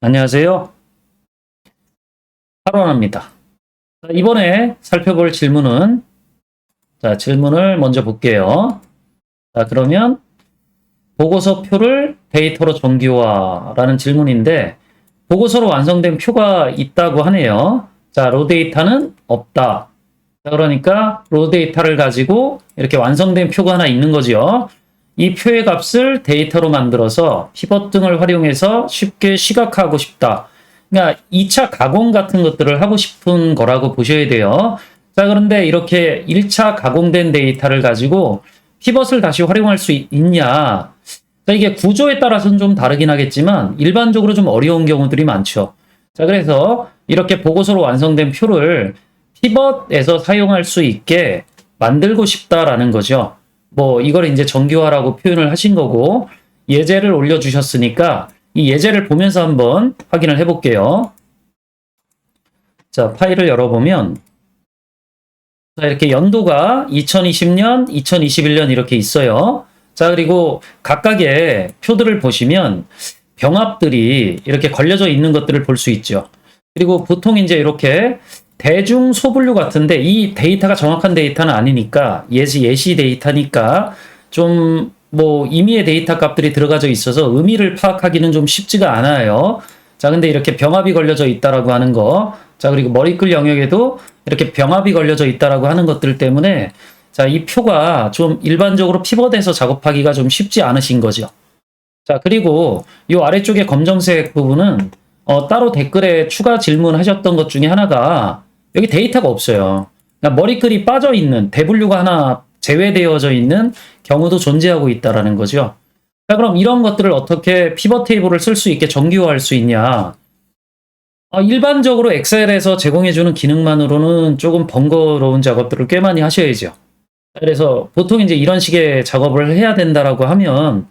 안녕하세요. 하루하나입니다. 이번에 살펴볼 질문은, 질문을 먼저 볼게요. 그러면 보고서 표를 데이터로 정기화라는 질문인데, 보고서로 완성된 표가 있다고 하네요. 로 데이터는 없다. 그러니까 로 데이터를 가지고 이렇게 완성된 표가 하나 있는 거죠. 이 표의 값을 데이터로 만들어서 피벗 등을 활용해서 쉽게 시각화하고 싶다. 그러니까 2차 가공 같은 것들을 하고 싶은 거라고 보셔야 돼요. 그런데 이렇게 1차 가공된 데이터를 가지고 피벗을 다시 활용할 수 있냐? 이게 구조에 따라서는 좀 다르긴 하겠지만 일반적으로 좀 어려운 경우들이 많죠. 그래서 이렇게 보고서로 완성된 표를 피벗에서 사용할 수 있게 만들고 싶다라는 거죠. 이걸 이제 정기화라고 표현을 하신 거고, 예제를 올려주셨으니까 이 예제를 보면서 한번 확인을 해볼게요. 파일을 열어보면, 이렇게 연도가 2020년, 2021년 이렇게 있어요. 그리고 각각의 표들을 보시면 병합들이 이렇게 걸려져 있는 것들을 볼 수 있죠. 그리고 보통 이제 이렇게 대중 소분류 같은데 이 데이터가 정확한 데이터는 아니니까 예시 데이터니까 좀 임의의 데이터 값들이 들어가져 있어서 의미를 파악하기는 좀 쉽지가 않아요. 근데 이렇게 병합이 걸려져 있다라고 하는 거, 그리고 머리글 영역에도 이렇게 병합이 걸려져 있다라고 하는 것들 때문에 이 표가 좀 일반적으로 피벗에서 작업하기가 좀 쉽지 않으신 거죠. 그리고 이 아래쪽에 검정색 부분은 따로 댓글에 추가 질문하셨던 것 중에 하나가 여기 데이터가 없어요. 그러니까 머리글이 빠져 있는 대분류가 하나 제외되어져 있는 경우도 존재하고 있다라는 거죠. 그럼 이런 것들을 어떻게 피벗 테이블을 쓸 수 있게 정기화할 수 있냐? 일반적으로 엑셀에서 제공해주는 기능만으로는 조금 번거로운 작업들을 꽤 많이 하셔야죠. 그래서 보통 이제 이런 식의 작업을 해야 된다라고 하면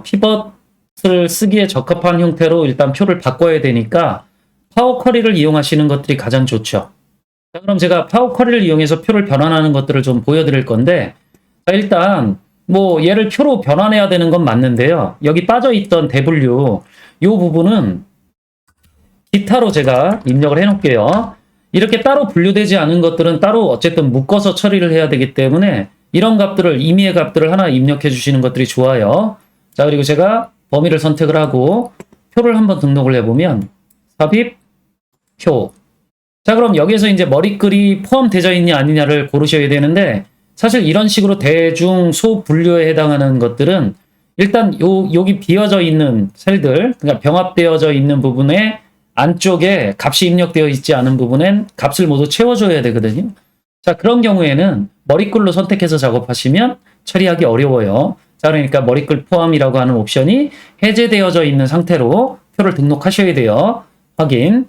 피벗을 쓰기에 적합한 형태로 일단 표를 바꿔야 되니까 파워 쿼리를 이용하시는 것들이 가장 좋죠. 그럼 제가 파워 쿼리를 이용해서 표를 변환하는 것들을 좀 보여드릴 건데, 일단 얘를 표로 변환해야 되는 건 맞는데요. 여기 빠져있던 대분류 이 부분은 기타로 제가 입력을 해놓을게요. 이렇게 따로 분류되지 않은 것들은 따로 어쨌든 묶어서 처리를 해야 되기 때문에 이런 값들을 임의의 값들을 하나 입력해 주시는 것들이 좋아요. 그리고 제가 범위를 선택을 하고 표를 한번 등록을 해보면 삽입 표. 그럼 여기에서 이제 머리글이 포함되어 있냐 아니냐를 고르셔야 되는데, 사실 이런 식으로 대중 소분류에 해당하는 것들은 일단 여기 비어져 있는 셀들, 그러니까 병합되어져 있는 부분에 안쪽에 값이 입력되어 있지 않은 부분엔 값을 모두 채워줘야 되거든요. 그런 경우에는 머리글로 선택해서 작업하시면 처리하기 어려워요. 그러니까 머리글 포함이라고 하는 옵션이 해제되어져 있는 상태로 표를 등록하셔야 돼요. 확인.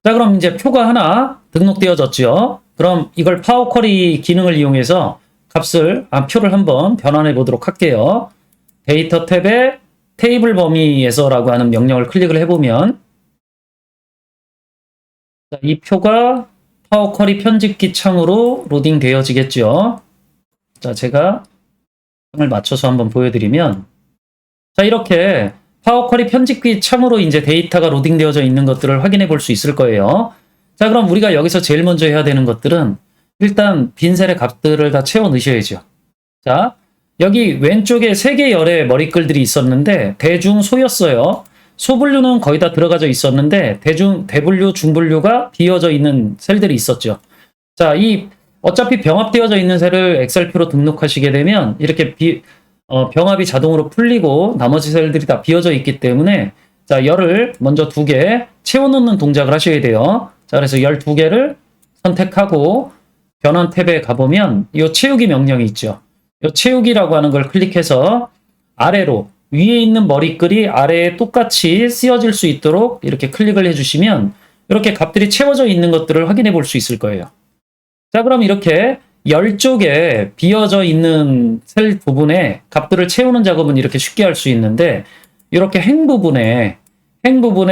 그럼 이제 표가 하나 등록되어졌죠. 그럼 이걸 파워 쿼리 기능을 이용해서 표를 한번 변환해 보도록 할게요. 데이터 탭에 테이블 범위에서라고 하는 명령을 클릭을 해보면 이 표가 파워 쿼리 편집기 창으로 로딩 되어지겠죠. 제가 창을 맞춰서 한번 보여드리면, 이렇게 파워 쿼리 편집기 창으로 이제 데이터가 로딩되어져 있는 것들을 확인해 볼 수 있을 거예요. 그럼 우리가 여기서 제일 먼저 해야 되는 것들은 일단 빈 셀의 값들을 다 채워 넣으셔야죠. 여기 왼쪽에 3개 열의 머리글들이 있었는데 대중 소였어요. 소분류는 거의 다 들어가져 있었는데 대분류, 중분류가 비어져 있는 셀들이 있었죠. 어차피 병합되어져 있는 셀을 엑셀표로 등록하시게 되면 이렇게 병합이 자동으로 풀리고 나머지 셀들이 다 비어져 있기 때문에 열을 먼저 2개 채워넣는 동작을 하셔야 돼요. 그래서 열 2개를 선택하고 변환 탭에 가보면 이 채우기 명령이 있죠. 이 채우기라고 하는 걸 클릭해서 아래로 위에 있는 머리글이 아래에 똑같이 쓰여질 수 있도록 이렇게 클릭을 해주시면 이렇게 값들이 채워져 있는 것들을 확인해 볼 수 있을 거예요. 그럼 이렇게 열 쪽에 비어져 있는 셀 부분에 값들을 채우는 작업은 이렇게 쉽게 할 수 있는데, 이렇게 행 부분에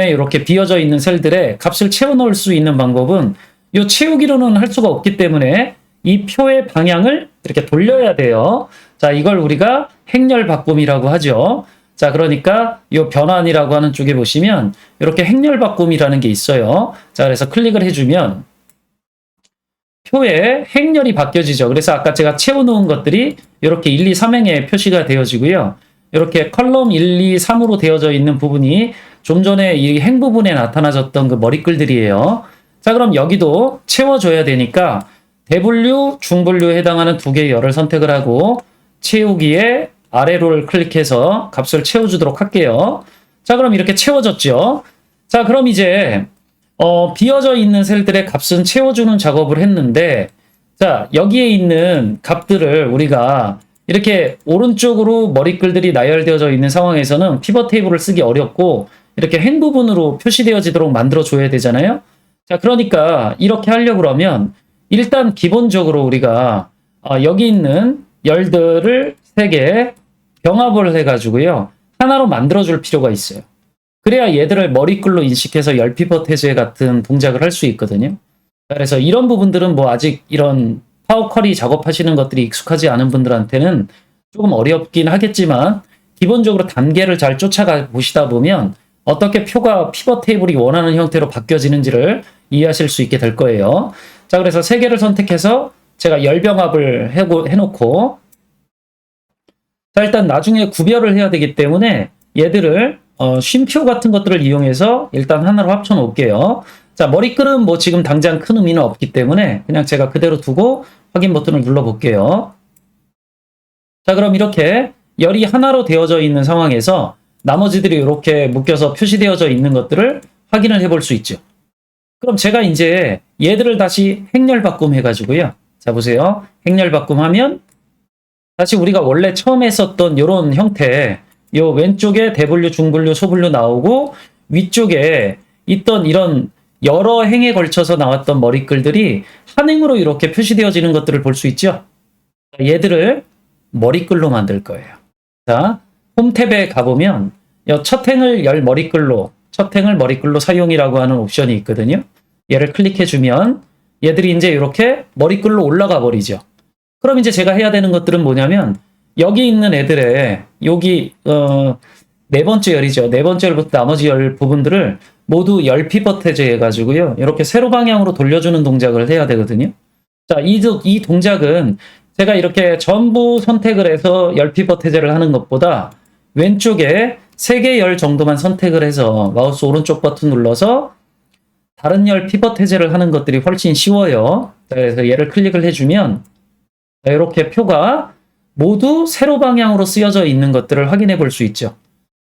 이렇게 비어져 있는 셀들에 값을 채워 넣을 수 있는 방법은 이 채우기로는 할 수가 없기 때문에 이 표의 방향을 이렇게 돌려야 돼요. 이걸 우리가 행렬 바꿈이라고 하죠. 자, 그러니까 이 변환이라고 하는 쪽에 보시면 이렇게 행렬 바꿈이라는 게 있어요. 자, 그래서 클릭을 해주면 표에 행렬이 바뀌어지죠. 그래서 아까 제가 채워놓은 것들이 이렇게 1, 2, 3행에 표시가 되어지고요. 이렇게 컬럼 1, 2, 3으로 되어져 있는 부분이 좀 전에 이 행 부분에 나타나졌던 그 머리글들이에요. 자, 그럼 여기도 채워줘야 되니까 대분류, 중분류에 해당하는 두 개의 열을 선택을 하고 채우기에 아래로를 클릭해서 값을 채워주도록 할게요. 자, 그럼 이렇게 채워졌죠. 자, 그럼 이제 비어져 있는 셀들의 값은 채워주는 작업을 했는데, 자, 여기에 있는 값들을 우리가 이렇게 오른쪽으로 머리글들이 나열되어져 있는 상황에서는 피벗 테이블을 쓰기 어렵고 이렇게 행 부분으로 표시되어지도록 만들어줘야 되잖아요. 자, 그러니까 이렇게 하려고 그러면 일단 기본적으로 우리가 여기 있는 열들을 3개 병합을 해가지고요. 하나로 만들어줄 필요가 있어요. 그래야 얘들을 머리글로 인식해서 열 피벗 해제 같은 동작을 할 수 있거든요. 그래서 이런 부분들은 뭐 아직 이런 파워 쿼리 작업하시는 것들이 익숙하지 않은 분들한테는 조금 어렵긴 하겠지만 기본적으로 단계를 잘 쫓아가 보시다 보면 어떻게 표가 피벗 테이블이 원하는 형태로 바뀌어지는지를 이해하실 수 있게 될 거예요. 자, 그래서 3개를 선택해서 제가 열병합을 해놓고 자, 일단 나중에 구별을 해야 되기 때문에 얘들을 쉼표 같은 것들을 이용해서 일단 하나로 합쳐 놓을게요. 자, 머리글은 뭐 지금 당장 큰 의미는 없기 때문에 그냥 제가 그대로 두고 확인 버튼을 눌러 볼게요. 자, 그럼 이렇게 열이 하나로 되어져 있는 상황에서 나머지들이 이렇게 묶여서 표시되어져 있는 것들을 확인을 해볼 수 있죠. 그럼 제가 이제 얘들을 다시 행렬 바꿈 해가지고요. 자, 보세요. 행렬 바꿈하면 다시 우리가 원래 처음 했었던 이런 형태, 요 왼쪽에 대분류, 중분류, 소분류 나오고 위쪽에 있던 이런 여러 행에 걸쳐서 나왔던 머리글들이 한 행으로 이렇게 표시되어지는 것들을 볼 수 있죠. 얘들을 머리글로 만들 거예요. 자, 홈 탭에 가보면 첫 행을 열 머리글로, 첫 행을 머리글로 사용이라고 하는 옵션이 있거든요. 얘를 클릭해주면 얘들이 이제 이렇게 머리글로 올라가 버리죠. 그럼 이제 제가 해야 되는 것들은 뭐냐면 여기 있는 애들의 여기 네 번째 열이죠. 네 번째 열부터 나머지 열 부분들을 모두 열 피벗 해제 해가지고요. 이렇게 세로 방향으로 돌려주는 동작을 해야 되거든요. 자, 이 동작은 제가 이렇게 전부 선택을 해서 열 피벗 해제를 하는 것보다 왼쪽에 3개 열 정도만 선택을 해서 마우스 오른쪽 버튼 눌러서 다른 열 피벗 해제를 하는 것들이 훨씬 쉬워요. 자, 그래서 얘를 클릭을 해주면 이렇게 표가 모두 세로 방향으로 쓰여져 있는 것들을 확인해 볼 수 있죠.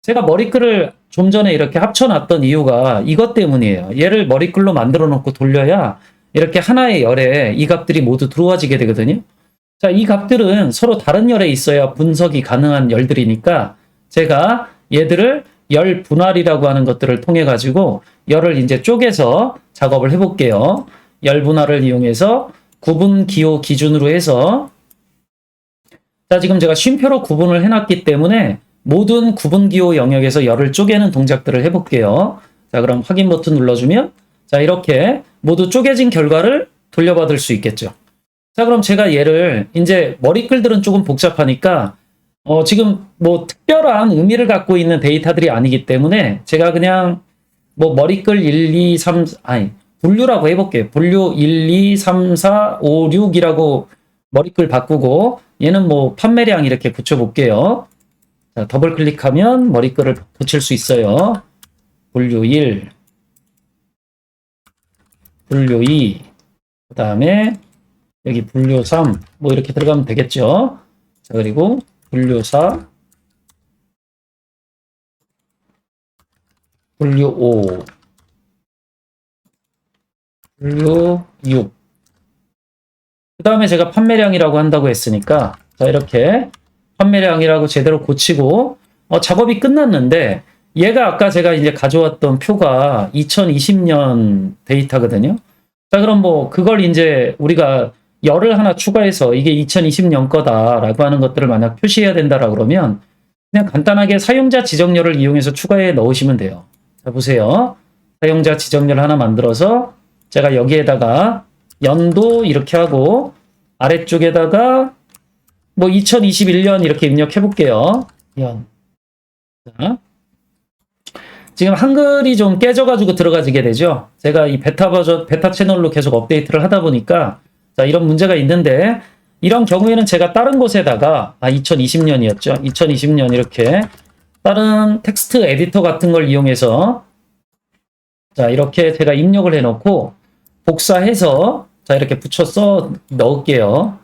제가 머리글을 좀 전에 이렇게 합쳐놨던 이유가 이것 때문이에요. 얘를 머리글로 만들어 놓고 돌려야 이렇게 하나의 열에 이 값들이 모두 들어와지게 되거든요. 자, 이 값들은 서로 다른 열에 있어야 분석이 가능한 열들이니까 제가 얘들을 열 분할이라고 하는 것들을 통해 가지고 열을 이제 쪼개서 작업을 해볼게요. 열 분할을 이용해서 구분 기호 기준으로 해서 자, 지금 제가 쉼표로 구분을 해놨기 때문에 모든 구분 기호 영역에서 열을 쪼개는 동작들을 해볼게요. 자, 그럼 확인 버튼 눌러주면 자, 이렇게 모두 쪼개진 결과를 돌려받을 수 있겠죠. 자, 그럼 제가 얘를 이제 머리글들은 조금 복잡하니까 지금 뭐 특별한 의미를 갖고 있는 데이터들이 아니기 때문에 제가 그냥 뭐 머리글 1, 2, 3, 아니 분류라고 해볼게요. 분류 1, 2, 3, 4, 5, 6이라고 머리글 바꾸고 얘는 뭐 판매량 이렇게 붙여볼게요. 자, 더블 클릭하면 머리글을 붙일 수 있어요. 분류 1, 분류 2, 그 다음에 여기 분류 3, 뭐 이렇게 들어가면 되겠죠. 자, 그리고 분류 4, 분류 5, 분류 6. 그 다음에 제가 판매량이라고 한다고 했으니까, 자, 이렇게 판매량이라고 제대로 고치고, 작업이 끝났는데, 얘가 아까 제가 이제 가져왔던 표가 2020년 데이터거든요. 자, 그럼 뭐, 그걸 이제 우리가 열을 하나 추가해서 이게 2020년 거다라고 하는 것들을 만약 표시해야 된다라고 그러면, 그냥 간단하게 사용자 지정열을 이용해서 추가해 넣으시면 돼요. 자, 보세요. 사용자 지정열 하나 만들어서, 제가 여기에다가 연도 이렇게 하고 아래쪽에다가 뭐 2021년 이렇게 입력해 볼게요. 연. 자, 지금 한글이 좀 깨져가지고 들어가지게 되죠. 제가 이 베타 채널로 계속 업데이트를 하다 보니까 자, 이런 문제가 있는데 이런 경우에는 제가 다른 곳에다가 2020년이었죠. 2020년 이렇게 다른 텍스트 에디터 같은 걸 이용해서 자, 이렇게 제가 입력을 해놓고 복사해서 자, 이렇게 붙여 넣을게요.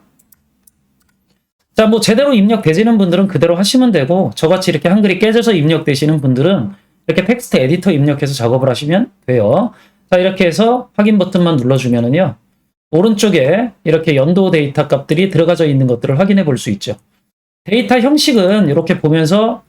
자, 뭐 제대로 입력되시는 분들은 그대로 하시면 되고 저같이 이렇게 한글이 깨져서 입력되시는 분들은 이렇게 텍스트 에디터 입력해서 작업을 하시면 돼요. 자, 이렇게 해서 확인 버튼만 눌러주면은요. 오른쪽에 이렇게 연도 데이터 값들이 들어가져 있는 것들을 확인해 볼 수 있죠. 데이터 형식은 이렇게 보면서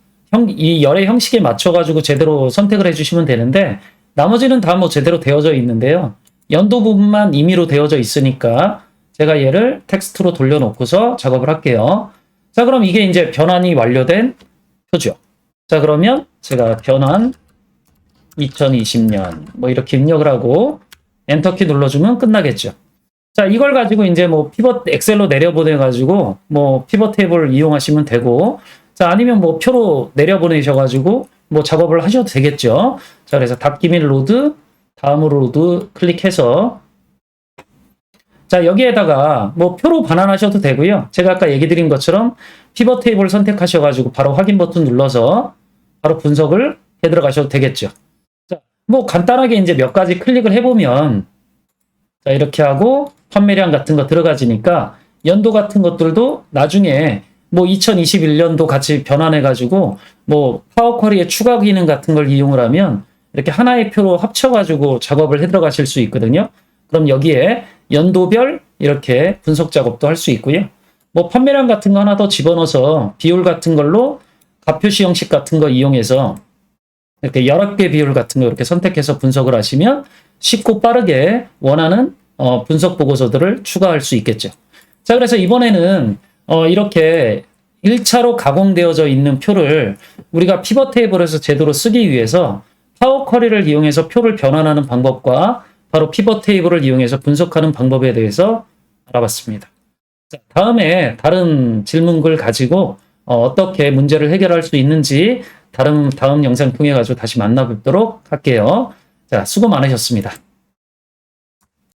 이 열의 형식에 맞춰가지고 제대로 선택을 해주시면 되는데 나머지는 다 뭐 제대로 되어져 있는데요. 연도 부분만 임의로 되어져 있으니까 제가 얘를 텍스트로 돌려놓고서 작업을 할게요. 자, 그럼 이게 이제 변환이 완료된 표죠. 자, 그러면 제가 변환 2020년 뭐 이렇게 입력을 하고 엔터키 눌러주면 끝나겠죠. 자, 이걸 가지고 이제 뭐 피벗 엑셀로 내려보내가지고 뭐 피벗 테이블을 이용하시면 되고 자, 아니면 뭐 표로 내려보내셔가지고 뭐 작업을 하셔도 되겠죠. 자, 그래서 닫기 로드, 다음으로 로드 클릭해서 자, 여기에다가 뭐 표로 반환하셔도 되고요. 제가 아까 얘기 드린 것처럼 피벗 테이블 선택하셔가지고 바로 확인 버튼 눌러서 바로 분석을 해 들어가셔도 되겠죠. 자, 뭐 간단하게 이제 몇 가지 클릭을 해보면 자, 이렇게 하고 판매량 같은 거 들어가지니까 연도 같은 것들도 나중에 뭐 2021년도 같이 변환해가지고 뭐 파워 쿼리의 추가 기능 같은 걸 이용을 하면 이렇게 하나의 표로 합쳐가지고 작업을 해 들어가실 수 있거든요. 그럼 여기에 연도별 이렇게 분석 작업도 할 수 있고요. 뭐 판매량 같은 거 하나 더 집어넣어서 비율 같은 걸로 값표시 형식 같은 거 이용해서 이렇게 여러 개 비율 같은 거 이렇게 선택해서 분석을 하시면 쉽고 빠르게 원하는 분석 보고서들을 추가할 수 있겠죠. 자, 그래서 이번에는 이렇게 1차로 가공되어져 있는 표를 우리가 피벗 테이블에서 제대로 쓰기 위해서 파워 쿼리를 이용해서 표를 변환하는 방법과 바로 피벗 테이블을 이용해서 분석하는 방법에 대해서 알아봤습니다. 자, 다음에 다른 질문글 가지고 어떻게 문제를 해결할 수 있는지 다음 영상 통해 가지고 다시 만나뵙도록 할게요. 자, 수고 많으셨습니다.